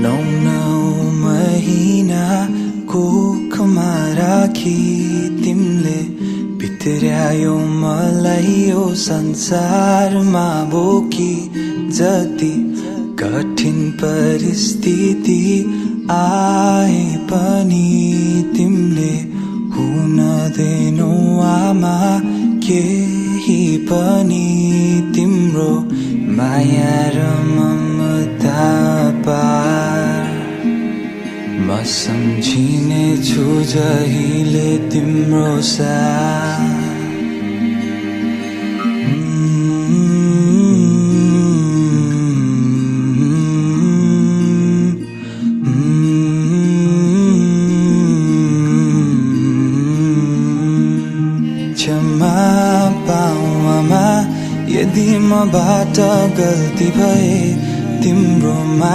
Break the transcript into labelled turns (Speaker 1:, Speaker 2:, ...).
Speaker 1: नौ महिना कोखमा राखी तिमीले भित्र्यायो मलाई यो संसारमा बोकी जति कठिन परिस्थिति आए पनि तिमीले हुन दिनौ आमा केही पनि तिम्रो माया र ममता पार म सम्झिने छु जहिले तिम्रो साथ क्षमा पाऊ आमा यदि मबाट गल्ती भए तिम्रो माया